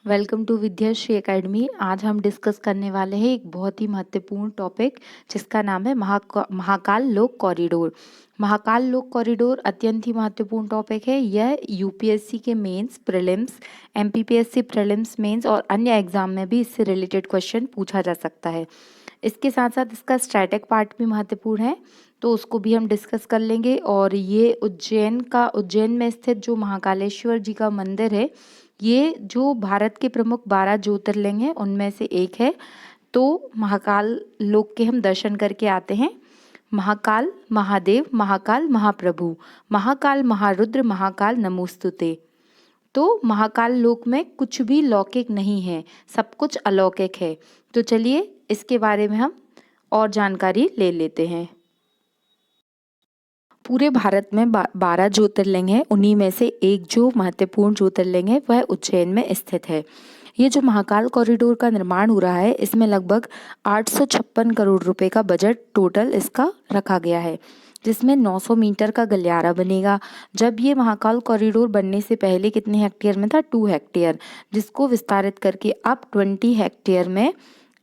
Welcome to Vidyashree academy. आज हम discuss करने वाले हैं एक बहुत ही महत्वपूर्ण टॉपिक जिसका नाम है महाकाल लोक कॉरिडोर। महाकाल लोक कॉरिडोर अत्यंत ही महत्वपूर्ण टॉपिक है। यह यूपीएससी के mains, prelims, MPPSC prelims, mains और अन्य एग्जाम में भी इससे रिलेटेड क्वेश्चन पूछा जा सकता है। इसके साथ साथ इसका स्टैटिक पार्ट भी महत्वपूर्ण है, तो उसको भी हम डिस्कस कर लेंगे। और ये उज्जैन में स्थित जो महाकालेश्वर जी का मंदिर है, ये जो भारत के प्रमुख 12 ज्योतिर्लिंग हैं उनमें से एक है। तो महाकाल लोक के हम दर्शन करके आते हैं। महाकाल महादेव, महाकाल महाप्रभु, महाकाल महारुद्र, महाकाल नमोस्तुते। तो महाकाल लोक में कुछ भी लौकिक नहीं है, सब कुछ अलौकिक है। तो चलिए इसके बारे में हम और जानकारी ले लेते हैं। पूरे भारत में 12 ज्योतिर्लिंग हैं, उन्हीं में से एक जो महत्वपूर्ण ज्योतिर्लिंग है वह उज्जैन में स्थित है। ये जो महाकाल कॉरिडोर का निर्माण हो रहा है, इसमें लगभग 856 करोड़ रुपए का बजट टोटल इसका रखा गया है, जिसमें 900 मीटर का गलियारा बनेगा। जब ये महाकाल कॉरिडोर बनने से पहले कितने हेक्टेयर में था? 2 हेक्टेयर, जिसको विस्तारित करके अब 20 हेक्टेयर में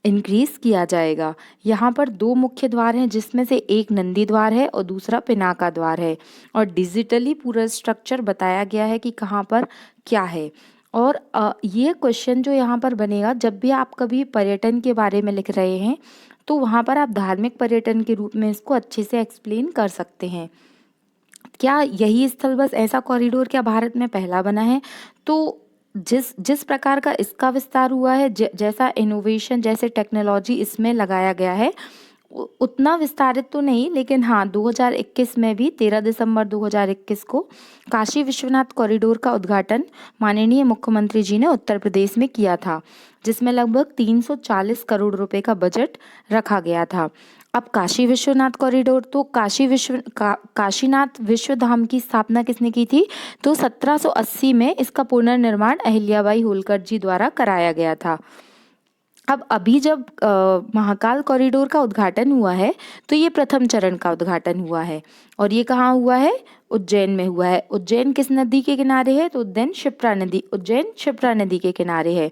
इंक्रीज किया जाएगा। यहाँ पर 2 मुख्य द्वार हैं, जिसमें से एक नंदी द्वार है और दूसरा पिनाका द्वार है। और डिजिटली पूरा स्ट्रक्चर बताया गया है कि कहाँ पर क्या है। और ये क्वेश्चन जो यहाँ पर बनेगा, जब भी आप कभी पर्यटन के बारे में लिख रहे हैं तो वहाँ पर आप धार्मिक पर्यटन के रूप में इसको अच्छे से एक्सप्लेन कर सकते हैं। क्या यही स्थल बस ऐसा कॉरिडोर क्या भारत में पहला बना है? तो जिस जिस प्रकार का इसका विस्तार हुआ है, जैसा इनोवेशन, जैसे टेक्नोलॉजी इसमें लगाया गया है, उतना विस्तारित तो नहीं, लेकिन हाँ 2021 में भी 13 दिसंबर 2021 को काशी विश्वनाथ कॉरिडोर का उद्घाटन माननीय मुख्यमंत्री जी ने उत्तर प्रदेश में किया था, जिसमें लगभग 340 करोड़ रुपए का बजट रखा गया था। अब काशी विश्वनाथ कॉरिडोर, तो काशीनाथ विश्व धाम की स्थापना किसने की थी? तो 1780 में इसका पुनर्निर्माण अहिल्याबाई होलकर जी द्वारा कराया गया था। अब अभी जब महाकाल कॉरिडोर का उद्घाटन हुआ है, तो ये प्रथम चरण का उद्घाटन हुआ है। और ये कहाँ हुआ है? उज्जैन में हुआ है। उज्जैन किस नदी के किनारे है? तो उज्जैन शिप्रा नदी के किनारे है।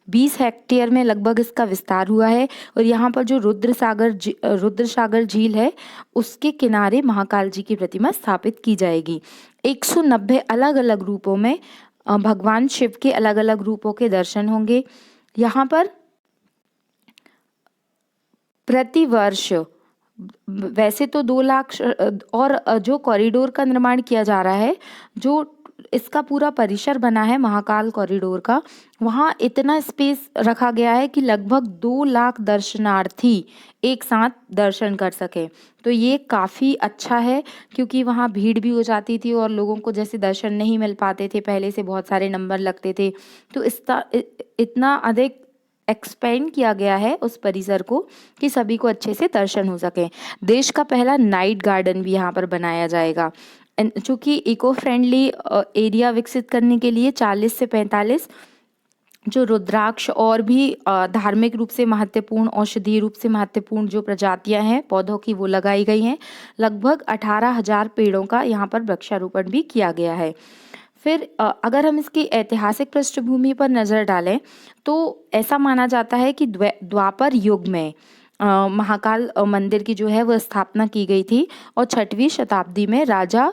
20 हेक्टेयर में लगभग इसका विस्तार हुआ है। और यहाँ पर जो रुद्रसागर झील है, उसके किनारे महाकाल जी की प्रतिमा स्थापित की जाएगी। 190 अलग अलग रूपों में भगवान शिव के अलग अलग रूपों के दर्शन होंगे। यहाँ पर प्रति वर्ष वैसे तो 2 लाख और जो कॉरिडोर का निर्माण किया जा रहा है, जो इसका पूरा परिसर बना है महाकाल कॉरिडोर का, वहाँ इतना स्पेस रखा गया है कि लगभग 2 लाख दर्शनार्थी एक साथ दर्शन कर सके। तो ये काफ़ी अच्छा है, क्योंकि वहाँ भीड़ भी हो जाती थी और लोगों को जैसे दर्शन नहीं मिल पाते थे, पहले से बहुत सारे नंबर लगते थे। तो इतना अधिक एक्सपेंड किया गया है उस परिसर को कि सभी को अच्छे से दर्शन हो सके। देश का पहला नाइट गार्डन भी यहाँ पर बनाया जाएगा। चूँकि इको फ्रेंडली एरिया विकसित करने के लिए 40 से 45 जो रुद्राक्ष और भी धार्मिक रूप से महत्वपूर्ण, औषधीय रूप से महत्वपूर्ण जो प्रजातियां हैं पौधों की, वो लगाई गई हैं। लगभग 18,000 पेड़ों का यहाँ पर वृक्षारोपण भी किया गया है। फिर अगर हम इसकी ऐतिहासिक पृष्ठभूमि पर नज़र डालें, तो ऐसा माना जाता है कि द्वापर युग में महाकाल मंदिर की जो है वह स्थापना की गई थी। और 6वीं शताब्दी में राजा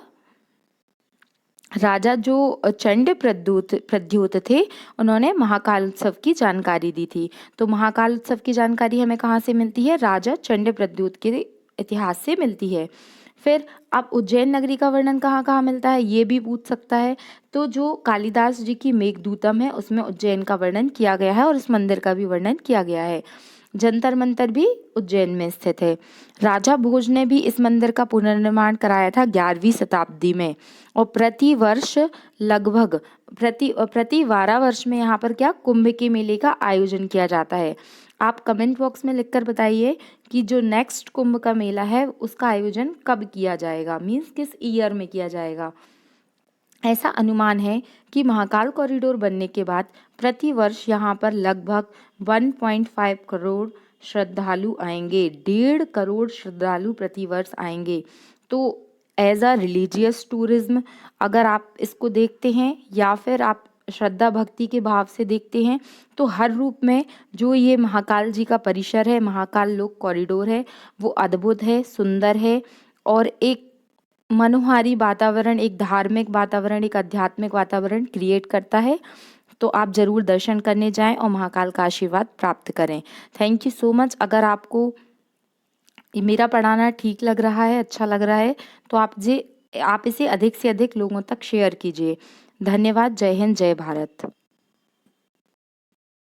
जो चंड प्रद्योत थे, उन्होंने महाकाल उत्सव की जानकारी दी थी। तो महाकाल उत्सव की जानकारी हमें कहाँ से मिलती है? राजा चंड प्रद्योत के इतिहास से मिलती है। फिर अब उज्जैन नगरी का वर्णन कहाँ कहाँ मिलता है, ये भी पूछ सकता है। तो जो कालिदास जी की मेघदूतम है, उसमें उज्जैन का वर्णन किया गया है और इस मंदिर का भी वर्णन किया गया है। जंतर मंतर भी उज्जैन में स्थित है। राजा भोज ने भी इस मंदिर का पुनर्निर्माण कराया था 11वीं शताब्दी में। और प्रति वर्ष लगभग प्रति 12 वर्ष में यहाँ पर क्या कुंभ के मेले का आयोजन किया जाता है। आप कमेंट बॉक्स में लिखकर बताइए कि जो नेक्स्ट कुंभ का मेला है उसका आयोजन कब किया जाएगा, मीन्स किस ईयर में किया जाएगा। ऐसा अनुमान है कि महाकाल कॉरिडोर बनने के बाद प्रति वर्ष यहाँ पर लगभग 1.5 करोड़ श्रद्धालु आएंगे। 1.5 करोड़ श्रद्धालु प्रति वर्ष आएंगे। तो एज अ रिलीजियस टूरिज्म अगर आप इसको देखते हैं, या फिर आप श्रद्धा भक्ति के भाव से देखते हैं तो हर रूप में जो ये महाकाल जी का परिसर है, महाकाल लोक कॉरिडोर है, वो अद्भुत है, सुंदर है और एक मनोहारी वातावरण, एक धार्मिक वातावरण, एक आध्यात्मिक वातावरण क्रिएट करता है। तो आप ज़रूर दर्शन करने जाएं और महाकाल का आशीर्वाद प्राप्त करें। Thank you so much. अगर आपको मेरा पढ़ाना ठीक लग रहा है, अच्छा लग रहा है, तो आप इसे अधिक से अधिक लोगों तक शेयर कीजिए। धन्यवाद। जय हिंद, जय भारत।